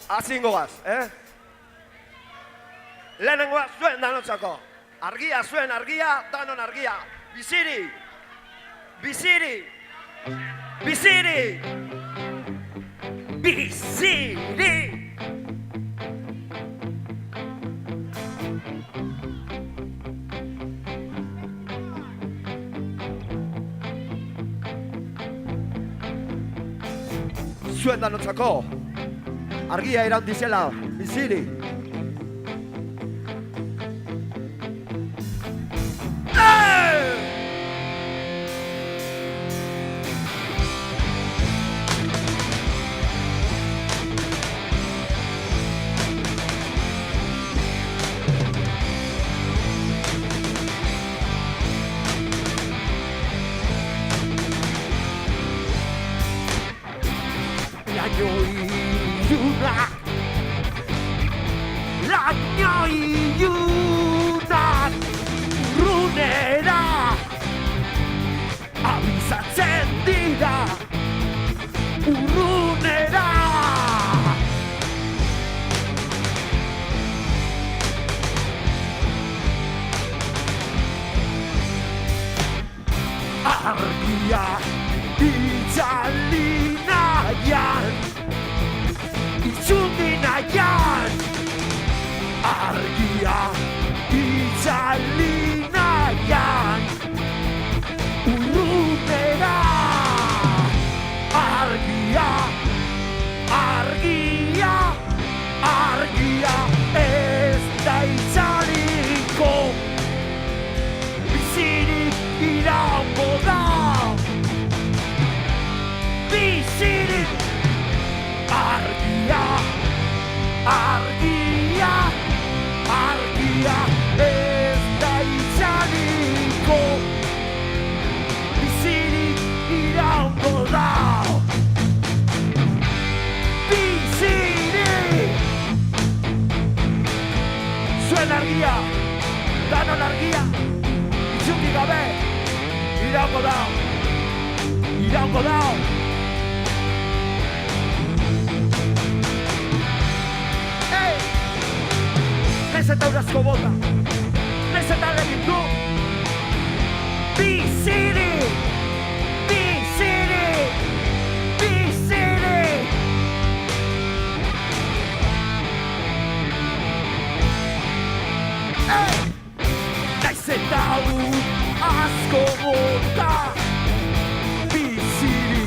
Azingo gaz, Lehenengoa zuen danontzako. Argia zuen argia, danon argia. Biziri! Biziri! Biziri! Biziri! Zuen danontzako. Argia iraun dizela, biziri. Laino ilunak runera abizatzen dira urrunera. Argia itzali nahian, itzuli nahian. Argia itzali nahian, urrunera. Argia, argia, argia ez da itzaliko, bizirik iraungo da. Bizirik, argia, argia, argia ez da itzaliko, bizirik iraungo da. Bizirik! Zuen argia, danon argia, itxuki gabe, iraungo da. Iraungo da. Naiz eta urazko bota, naiz eta legin du. Biziri! Biziri! Biziri! Naiz eta asko bota, biziri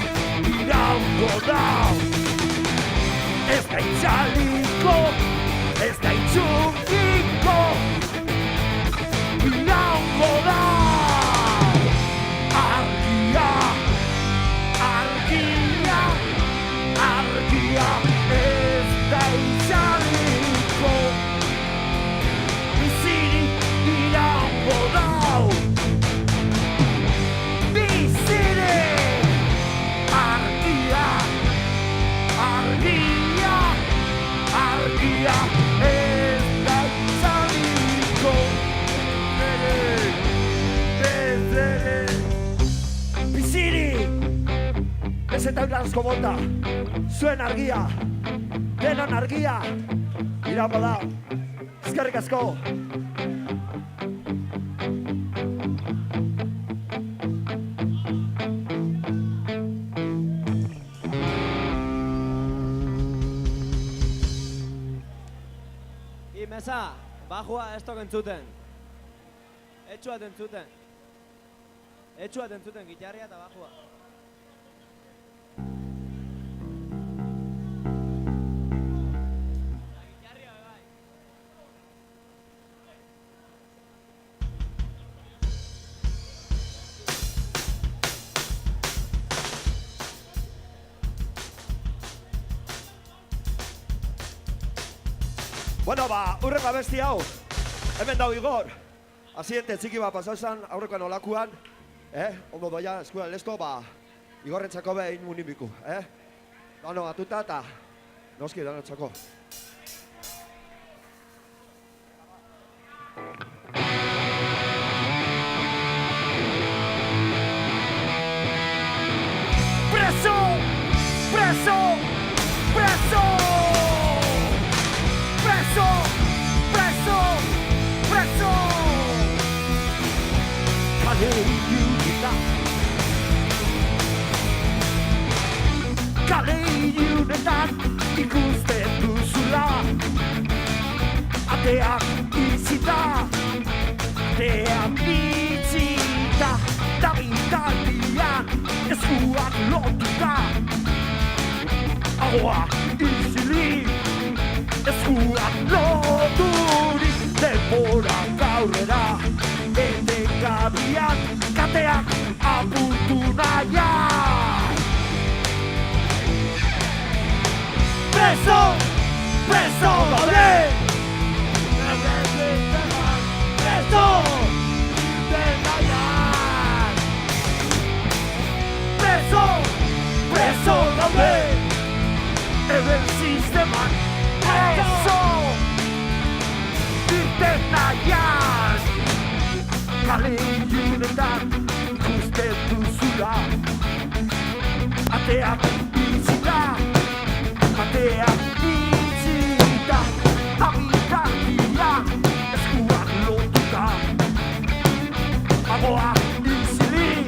iraungo da. Ez da itzaliko, ez da itzukiko, iraungo da. Argia, argia, argia ez da itzaliko, bizirik iraungo da. Bizirik, argia, argia, argia ez da itzaliko, bizirik! Ez eta urazko bota, zuen argia, denon argia, iraungo da. Eskerrik asko! Mesa, bajua ez tok entzuten. Etxuat entzuten. Etxuat entzuten, gitarria eta bajua. Gitarria bai. Bueno, urreko abesti hau, hemen dau Igor. Asiente txiki bat pasau zan, aurrekoan olakuan. Ondo doia, eskuan lesto, Igorrentzako behin munin biku. Dano batuta eta noski danontzako. Preso! Preso! Preso! ateak itzita, ateak itzita, da bitaldian eskuak lotuta, ahoa izilik, eskuak loturik, denborak aurrera, etekabian kateak apurtu nahian. Preso, preso gaude, preso, irten nahian. Preso, preso gaude, eben sisteman, preso, irten nahian. Kale ilunetan ikusten duzula, ateak itzita, ateak itzita, abitardia eskuak lotuta, ahoa izilik,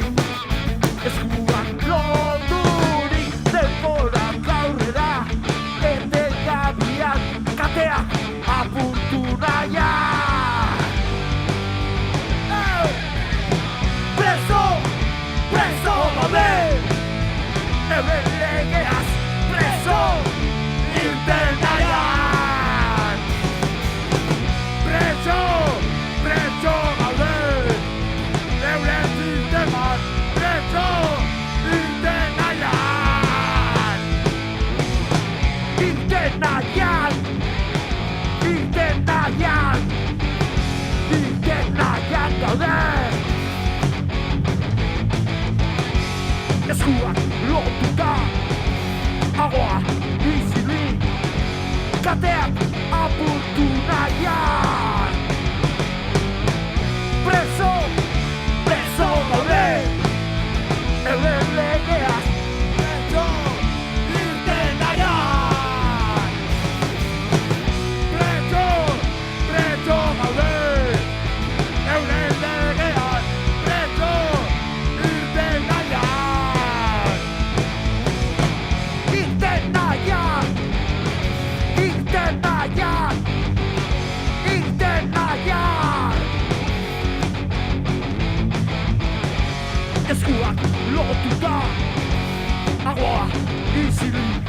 eskuak loturik, denborak aurrera, etekabian kateak apurtu nahian. Preso, preso gaude, hemen legeaz preso, irten nahian. Preso, preso gaude, euren sisteman preso, irten nahian. Irten nahian, irten nahian, irten nahian gaude. Eskuak lotuta, ahoa izilik, kateak apurtu nahian. Preso, preso gaude, hemen legeaz preso, irten nahian. Preso, preso gaude, euren legeaz preso, irten nahian. Irten nahian, irten nahian, irten nahian. Eskuak lotuta, ahoa izilik,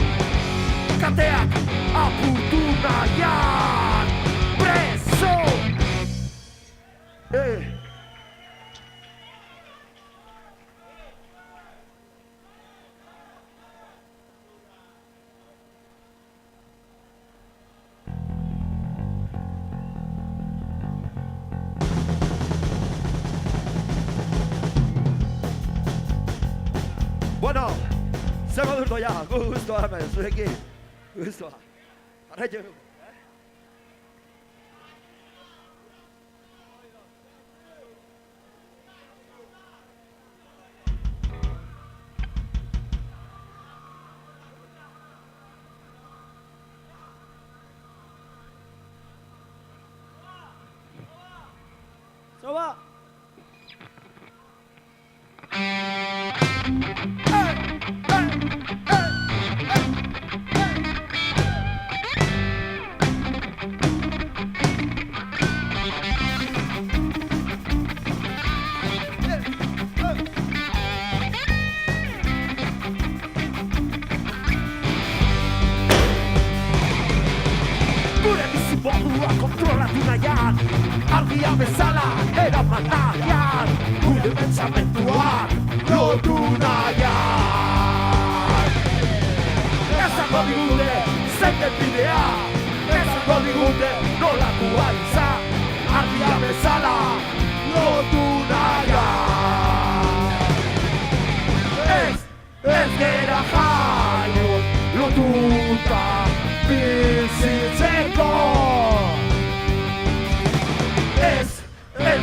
kateak apurtu nahian. Preso! Bueno, zer moduz doia, guztua hemen, zuekin, guztua. Jarraitu. Soba! Gure bizimodua kontrolatu nahian, argia bezala eraman nahian, gure pentsamentuak lotu nahian. Ezango digute zein den bidea, ezango digute nolakoa izan, argia bezala lotu nahian. Ez gera jaio lotuta bizitzeko. Ez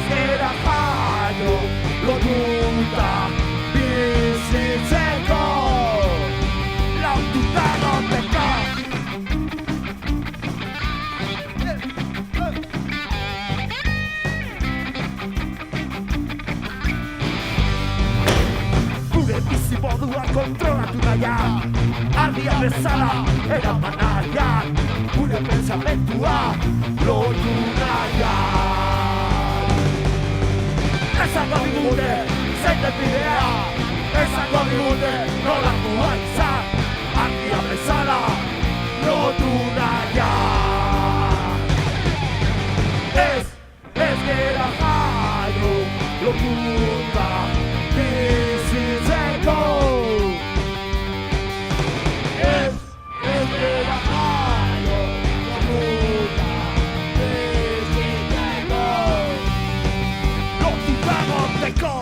gera jaio lotuta bizitzeko. Laututa goteko. Gure bizimodua kontrolatu nahian, argia bezala eraman nahian, gure pensamentua lotu errepidea esango digute nolakoa izan argia bezala lotu naia Ez gera jaio lotuta bizitzeko Ez gera jaio lotuta bizitzeko lotuta goteko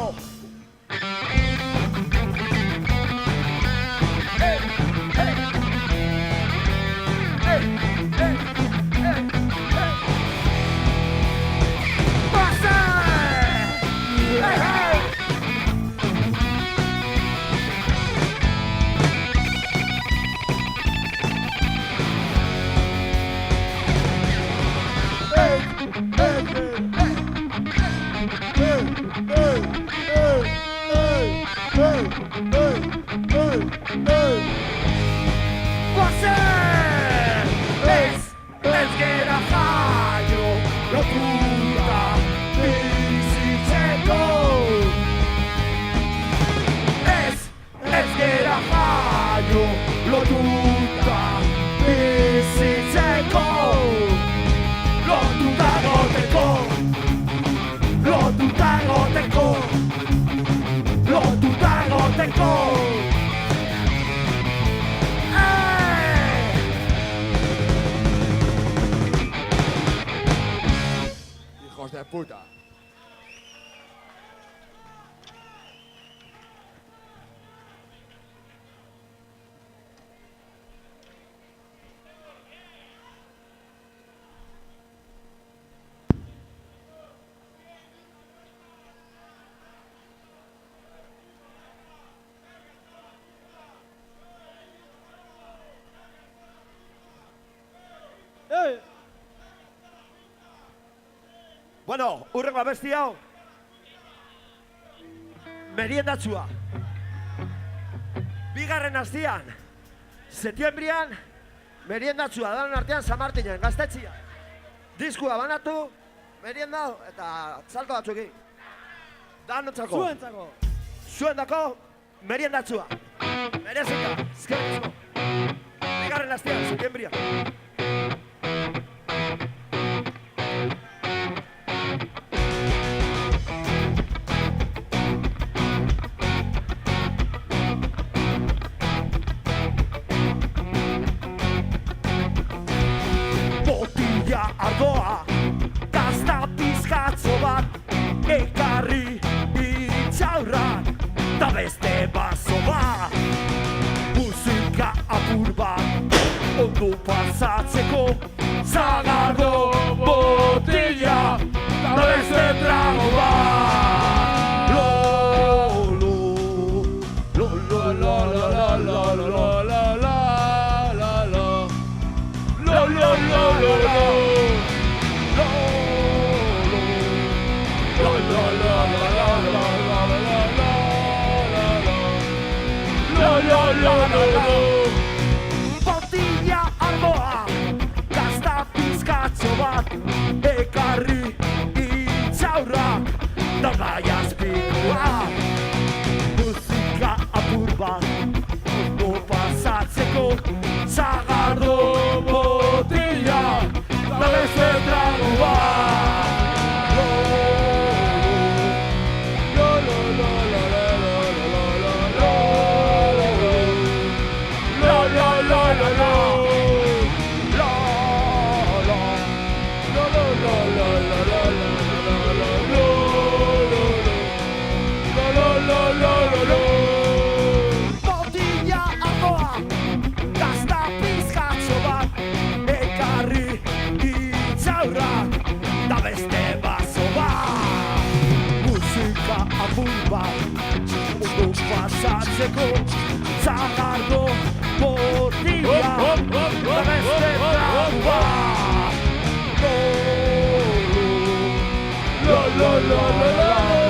Ez gera jaio lotuta bizitzeko Ez gera jaio lotuta bizitzeko Lotuta goteko Lotuta goteko Lotuta goteko Hijos de puta. Bueno, urrengo abesti hau meriendatzua bigarren astian septiembrian meriendatzua danon artean San Martinen gaztetxia diskua banatu meriendau eta salto batzuki danontzako zuendako meriendatzua merezita eskerrik asko bigarren astian septiembrian Ardoa, gazta pizkatzo bat ekarri itxaurrak da beste bazo bat musika apur bat ondo pasatzeko zagardo botila da beste trago bat lo lo lo lo lo lo lo lo lo lo lo lo lo lo lo Botila ardoa, gazta pizkatzo bat ekarri itxaurrak da gai azpikoa musika apur bat ondo pasatzeko zagardo botila da beste trago bat Botila ardoa, gazta pizkatzo bat ekarri itxaurrak da beste bazo bat musika apur bat ondo pasatzeko zagardo botila da beste trago bat lo lo lo lo lo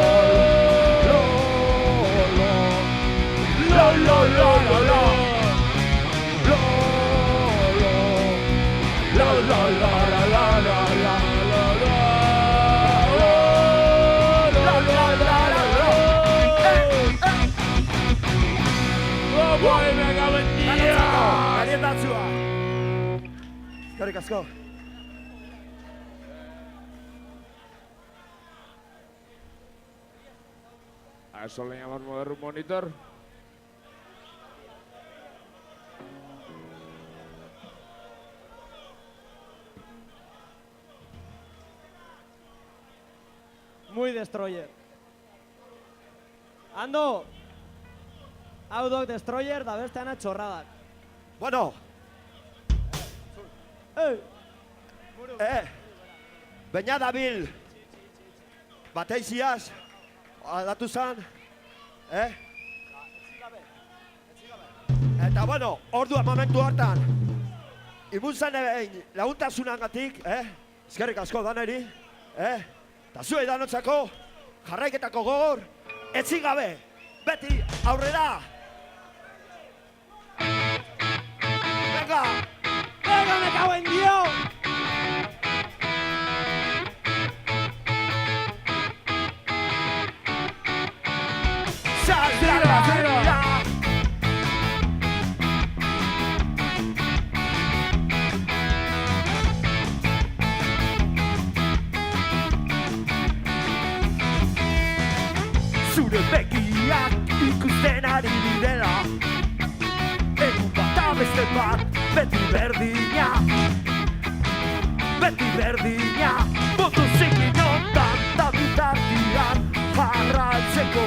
Eskerrik asko. A eso le llamamos mover un monitor. Muy Destroyer. Ando! Hau dok Destroyer da besteana txorradak. Bueno, Ei! baina dabil. Bateiziaz, aldatu zan, Eta bueno, ordua momentu hartan, imuntzen egin laguntasunagatik, eskerrik asko daneri, eta zuei danotzako, jarraiketako gogor, etzik gabe, beti aurrera! Venga! Venga, me cago en Dios! Zure begiak ikusten ari direla, egun bat beste bat, beti berdina, motozik inotan da bitartian jarraitzeko.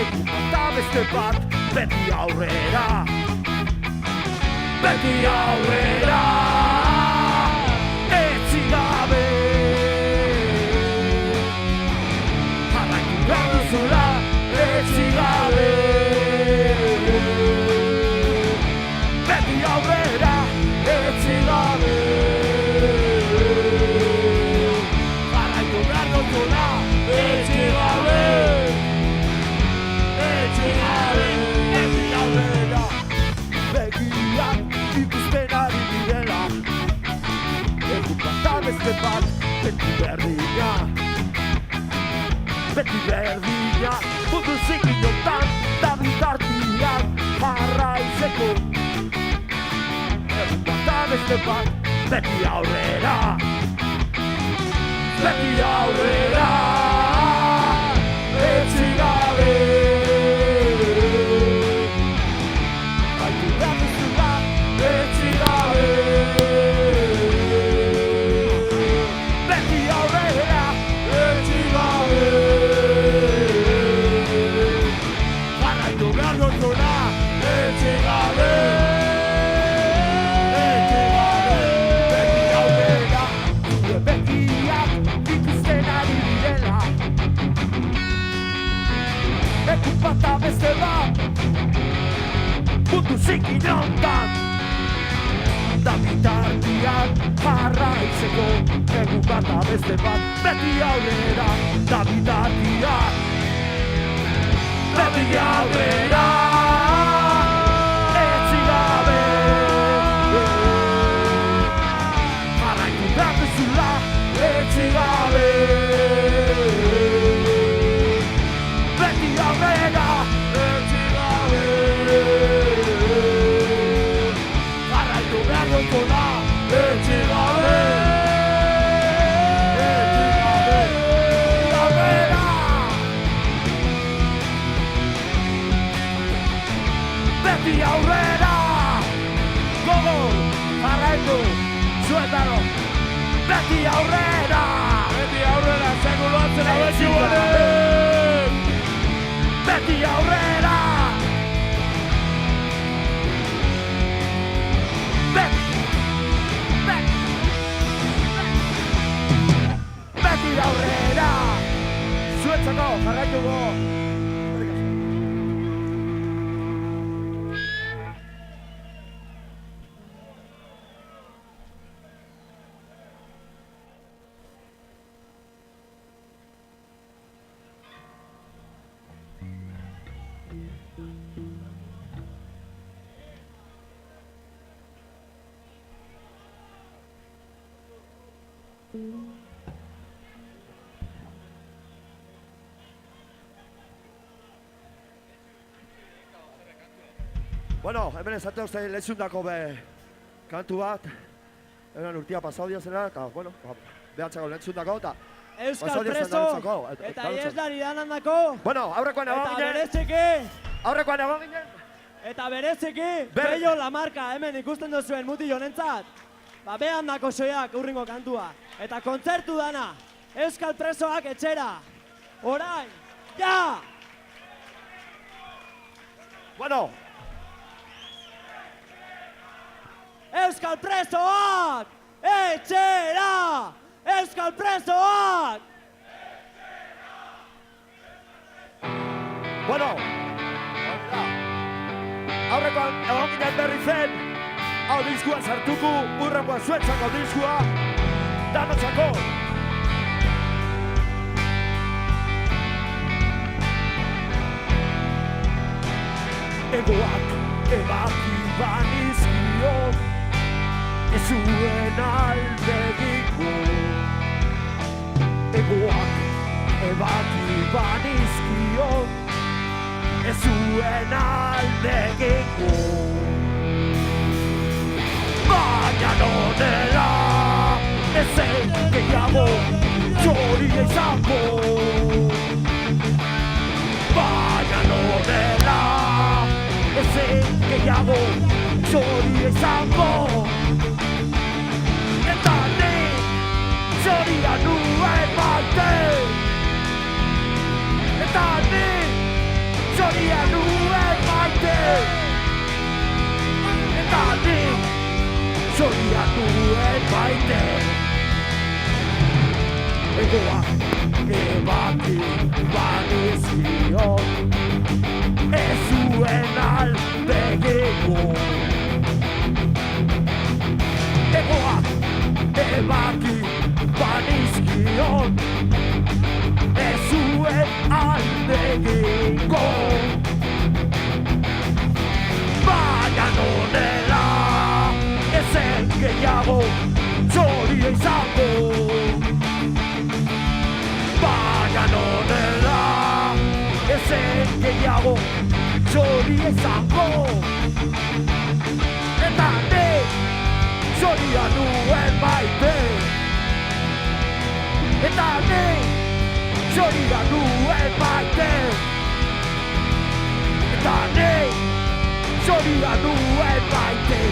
Egun bat beste bat, beti aurrera, etzi gabe. Zula, etzi gabe. Beti aurrera, etzi gabe. Jarraitu behar dutuna, etzi gabe. Beti aurrera. Begiak ikusten ari direla, egun bat beste bat, beti berdina. Mundu zikinotan da bitartian jarraitzeko. Egun bat beste bat, beti aurrera, etzi gabe. Gaitu behar duzula, etzi gabe. Beti aurrera, etzi gabe. Bata beste bat, mundu zikinontan da bitartian jarraitzeko. Egun bata beste bat, beti aurrera da bitartian, beti aurrera, etzi gabe. Jarraitu behar duzula, etzi gabe. Beti aurrera, gogol, jarraitu, zuetaro. Beti aurrera, segulo atzen abetxu baten. Beti aurrera, beti aurrera, zuetzako, jarraituko. Bueno, hemen esate uste lehizundako kantu bat, eran urtia pasau diazena, eta, bueno, behatzako lehentzundako, eta Euskal Preso, eta ieslari danandako, bueno, aurrekoan egon eta ginen, bereziki, aurrekoan egon ginen, eta bereziki, Bello Lamarka hemen ikusten duzuen muti honentzat, behan dako soiak urringo kantua, eta kontzertu dana, Euskal Presoak etxera, orain, ja! bueno, Euskal Presoak etxera! Euskal Presoak! bueno, aurrekoan egon ginen berri zen, hau diskua sartuku, urrengoa zuentzako diskua, danotzako. Egoak ebaki banizkio, ez zuen aldegiko. Egoak ebaki banizkio, ez zuen aldegiko. Baina nonela, ezen gehiago, txoria izango. Baina nonela, ezen gehiago, txoria izango. Eta ni, txoria nuen maite. Eta ni, txoria nuen maite. Eta ni, txoria nuen maite. Egoak ebaki banizkion, ez zuen aldegiko. Egoak ebaki banizkion, ez zuen aldegiko. Baina nonela, ezen gehiago, txoria izango. Baina nonela, ezen gehiago, txoria izango. Eta ni, txoria nuen maite. Eta ni, txoria nuen maite. Eta ni, txoria nuen maite.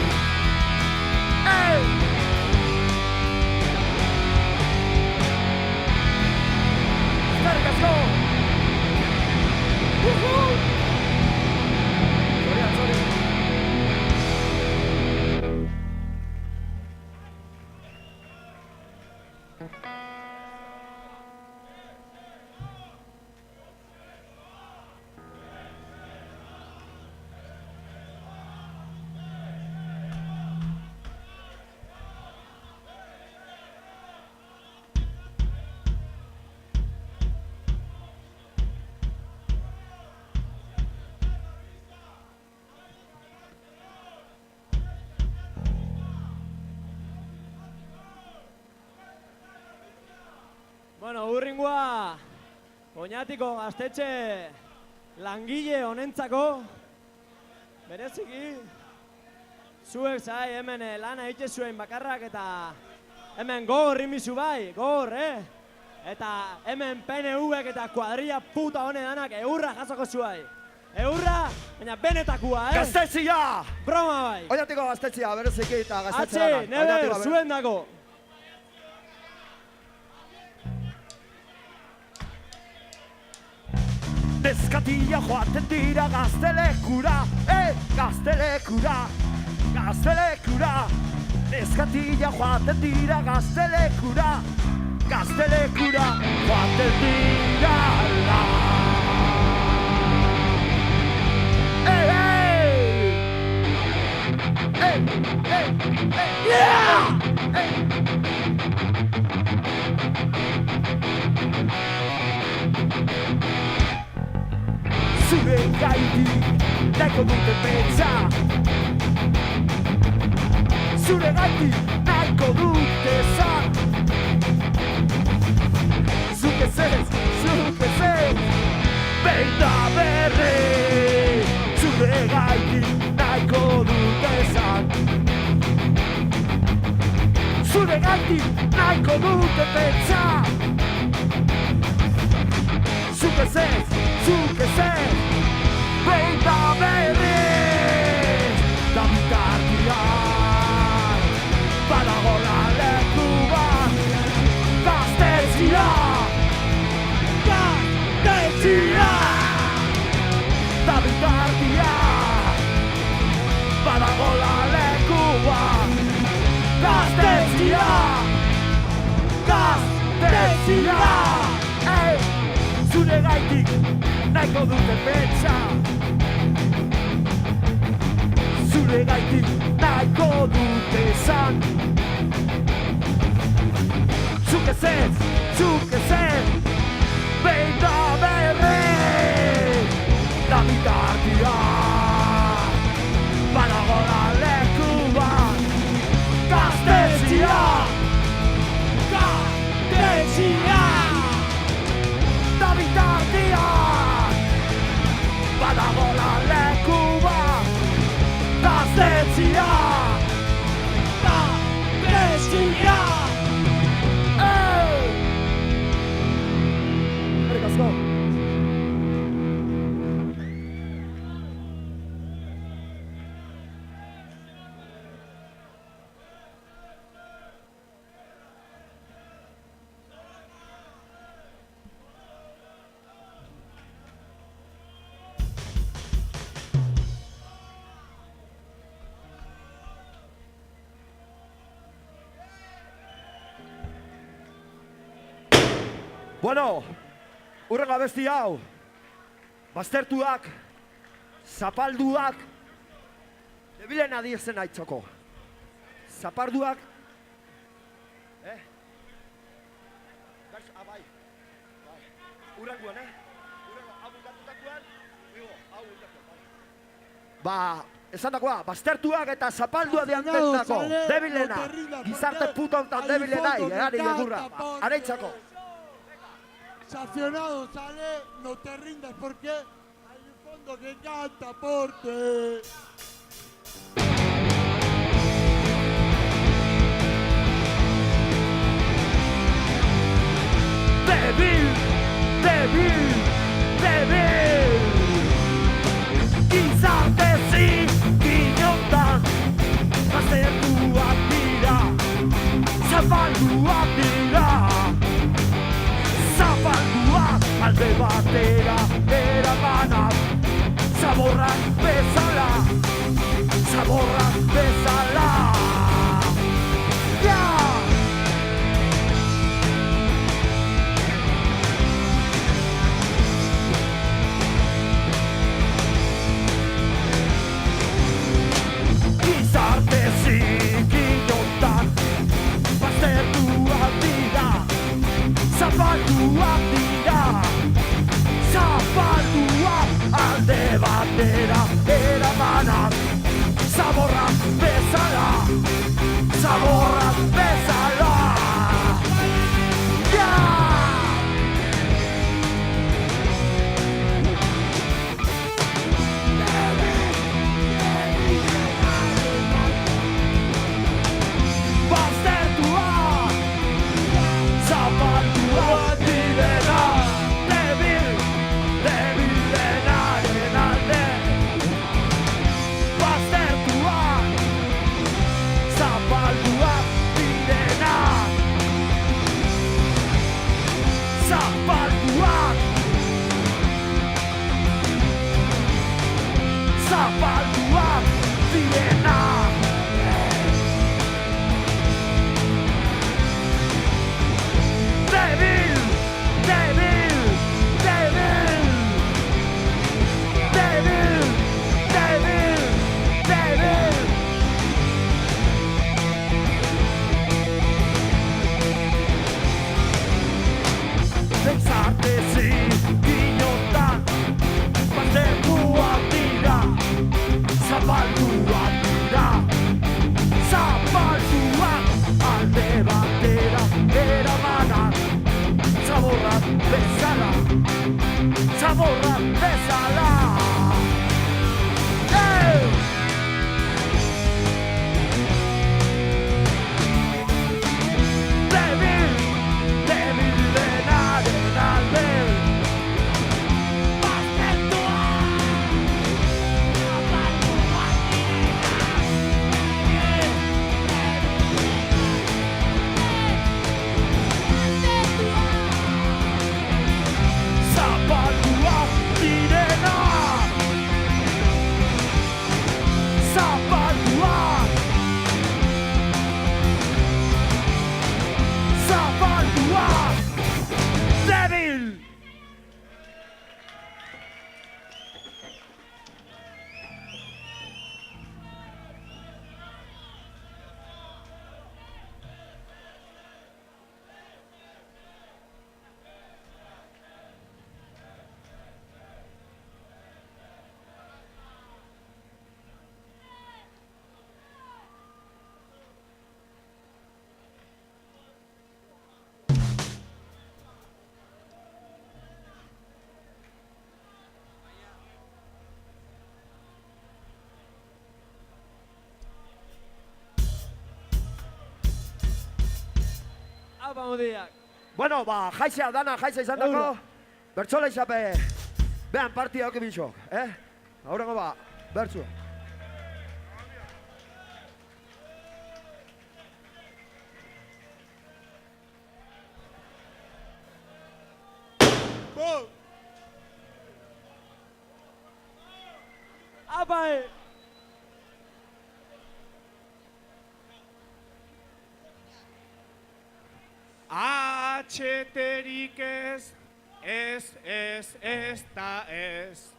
Eskerrik asko! Sorry. Bueno, urringoa, Oñatiko gaztetxe langile honentzako, bereziki, zuek zai hemen lana egite zuen bakarrak eta hemen gogor rimizu bai, gogor, Eta hemen PNV-ek eta kuadrilla puta hone danak eurra jasoko zuai. Eurra, baina benetakua, Gaztetxia! Broma bai. Oñatiko gaztetxia, bereziki eta gaztetxe dana. Atxe, nebe, zuen dago. Neskatila joaten dira gaztelekura, gaztelekura, gaztelekura. Neskatila joaten dira gaztelekura, gaztelekura, joaten dira la. Yeah! Zure gaitik nahiko dute pentsa. Zure gaitik nahiko dute zan. Zuk ez, behin da berri. Zure gaitik nahiko dute zan. zure gaitik nahiko dute pentsa. Zuk ez, behin da berriz, da bitartian, badagola leku bat, gaztetzia, da bitartian, badagola leku bat, gaztetzia, zure gaitik nahiko dute pentsa. Zure gaitik nahiko dute esan. Zuk ez, behin da berriz, da bitartian, badagola leku bat, gaztetzia, da bitartian, badagola leku bat, gaztetzia, Eskerrik asko. Bueno, urrengo abesti hau, baztertuak, zapalduak, debilen adiezen aitzoko. Zaparduak, bai, urrengoan, urrengo, hau bukatutakoan, hau bukatutakoan. Ba, esan dagoa, baztertuak eta zapaldua diantentako, debilena, gizarte puto honetan debilenai, egari legurra, areitzako. Sancionado, sale, no te rindas porque hay un fondo que canta por ti. Debil, gizarte zinkinotan, baztertuak dira, zapalduak dira. Zapalduak alde batera eramanak, zaborrak bezala, Gizarte zinkinotan, baztertuak dira, zapalduak dira, alde batera eramanak, zaborrak bezala, Baztertuak, zapalduak direna, debilenaren alde. Baztertuak, zapalduak direna, zapalduak direna. Gizarte zinkinotan, baztertuak dira, zapalduak dira, alde batera eramanak, zaborrak bezala. Apa mutilak. Bueno, ba, jaizea dana, jaiza izan dako. Eura. Bertsola izape, behan partia hoki bitxok, Aurrengo ba, bertsu. Bo! Apa Atxeterik ez da ez.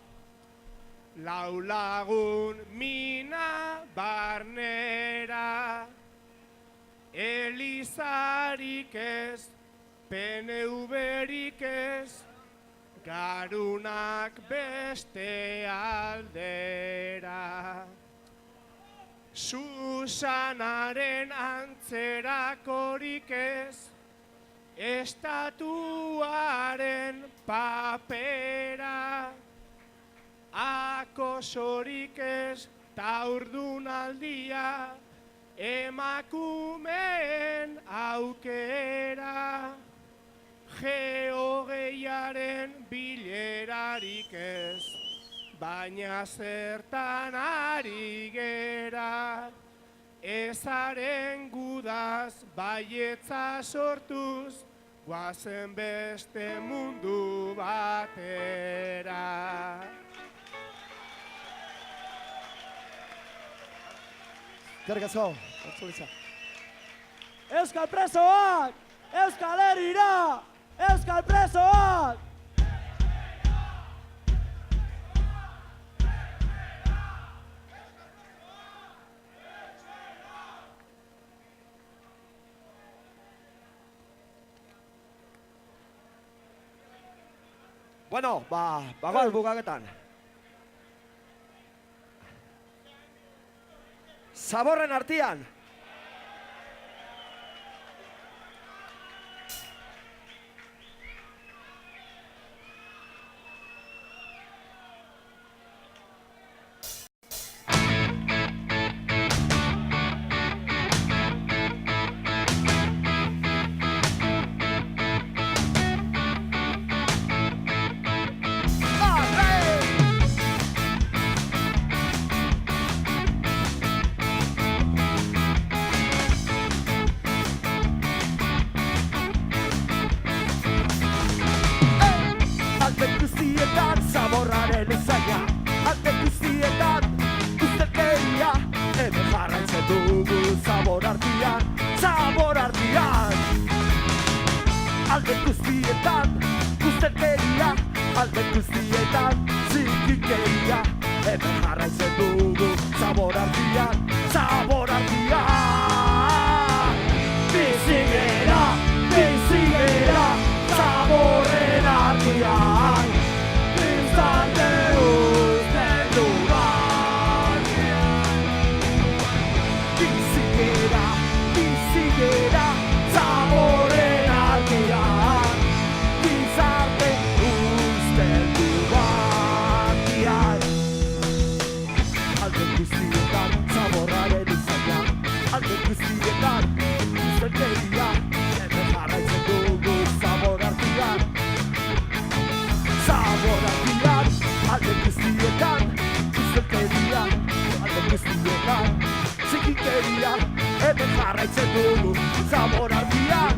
Lau lagun mina barnera. Elizarik ez, PNV-rik ez. Garunak beste aldera. Susanaren antzerakorik ez. Estatuaren papera, akosorik ez, taurdunaldia, emakumeen aukera, geogeiaren bilerarik ez, baina zertan ari gera. Ezaren gudaz baietza sortuz, guazen beste mundu batera. Eskerrik asko, bertsolitza. Euskal presoak! Euskal Herrira! Euskal presoak! Bueno, bagoaz bukaketan. Zaborren artian. Zaborraren usaina, alde guztietan, ustelkeria, hemen jarraitzen dugu zabor artian, alde guztietan, ustelkeria, alde guztietan, zikikeria, hemen jarraitzen dugu zabor artian, bizigera, zaborren artian. Bizigera, zaborren artean, gizarte usteldu batean. Alde guztietan, zaborraren usaina, alde guztietan, ustelkeria, hemen jarraitzen dugu zabor artean. Alde guztietan, ustelkeria, alde guztietan, zikikeria, hemen jarraitzen dugu zabor artean.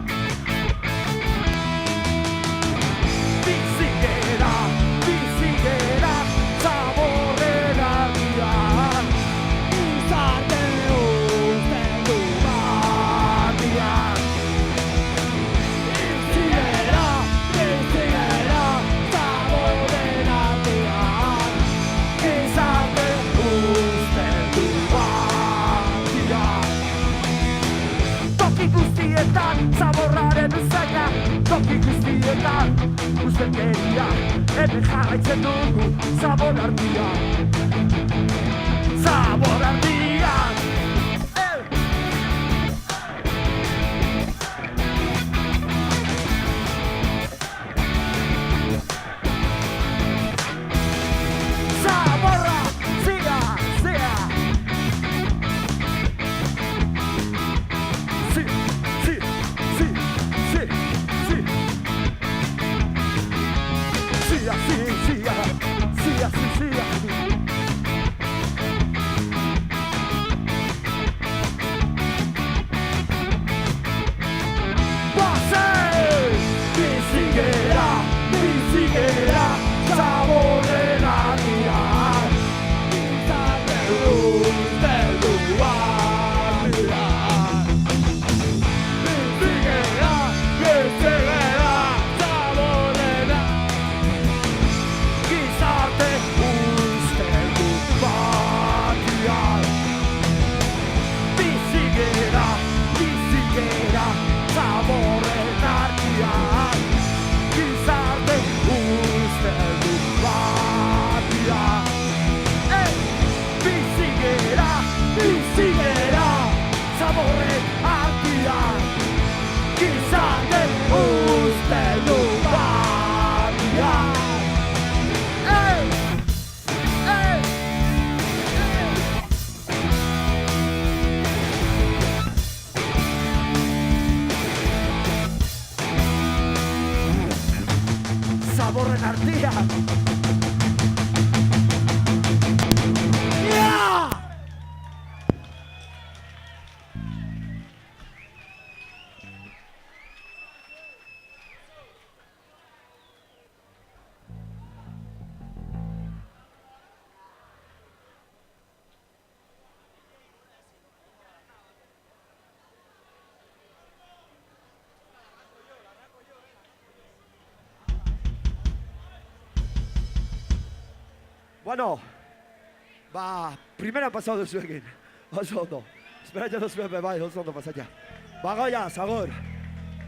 Bizigera, zaborren artean, gizarte usteldu batean. Bizigera, zaborren artean, gizarte usteldu batean. Toki guztietan, zaborraren usaina, toki guztietan, ustelkeria, hemen jarraitzen dugu zabor artean. Zaborra, zia. zaborren artian. Yeah! Bueno, primera pasado duzuekin. Oso ondo. Esperatzen duzuen bai, oso ondo pasatzea. Goia, zagur.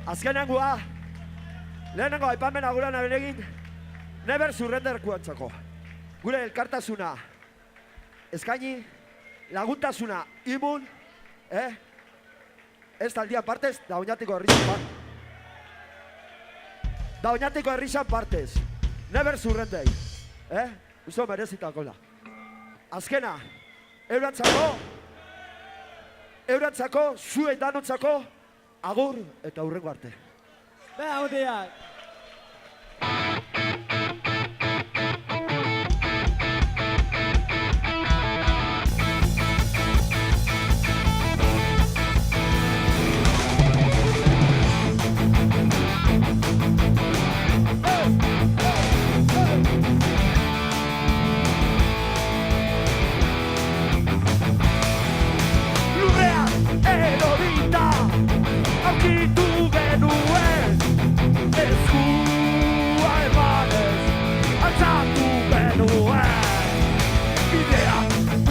Azkenengua, lehenengo aipamena gura naberegin, never surrender kuantzako. Gure elkartasuna, eskaini, laguntasuna, imun, ez taldia partez, da oinatiko herrizan part. Da oinatiko herrizan partez. Never surrender, Uzo merezitakola. Azkena, eurantzako, zuen danotzako, agur eta hurrengo arte. Beha, mutiak. Erorita, aurkitu genuen, eskua emanez, altzatu genuen. Bidea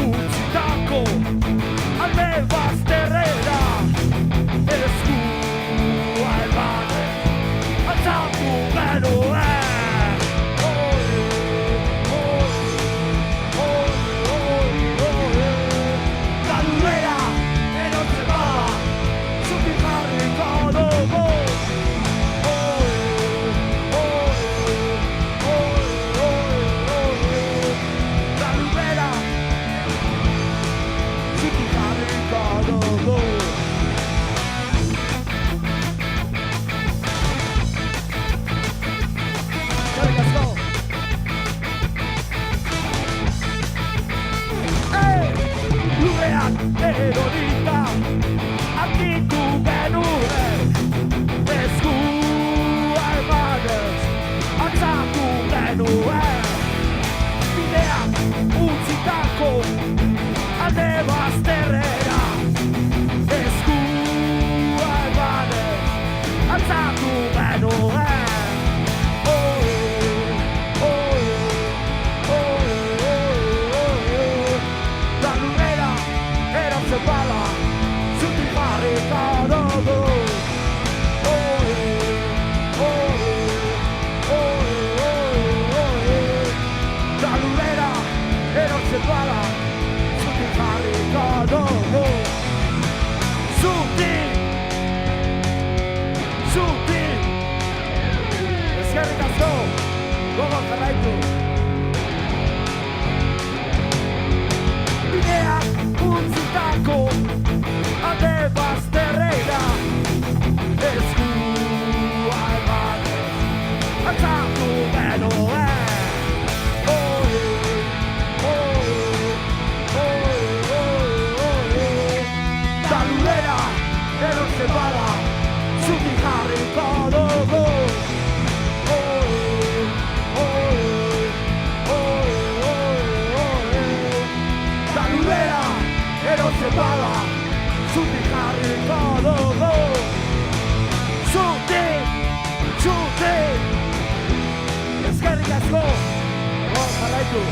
utzitako, alde bazterrera, eskua emanez, altzatu genuen. Erorita, aurkitu genuen, eskua emanez, altzatu genuen. Bidea utzitako, alde bazterrera, eskua emanez, altzatu genuen. Bala, zutik jarrika dugu. Galurera, erotze bala, zutik jarrika dugu. Zutik, eskerrik asko, gogo jarraitu. Bidea utzitako, alde bazterrera, eskua emanez, altzatu genuen. Galurera, erotze bala, zutik jarriko dugu. Erotze bala, zutik jarriko dugu. Zutik, eskerrik asko, jarraitu.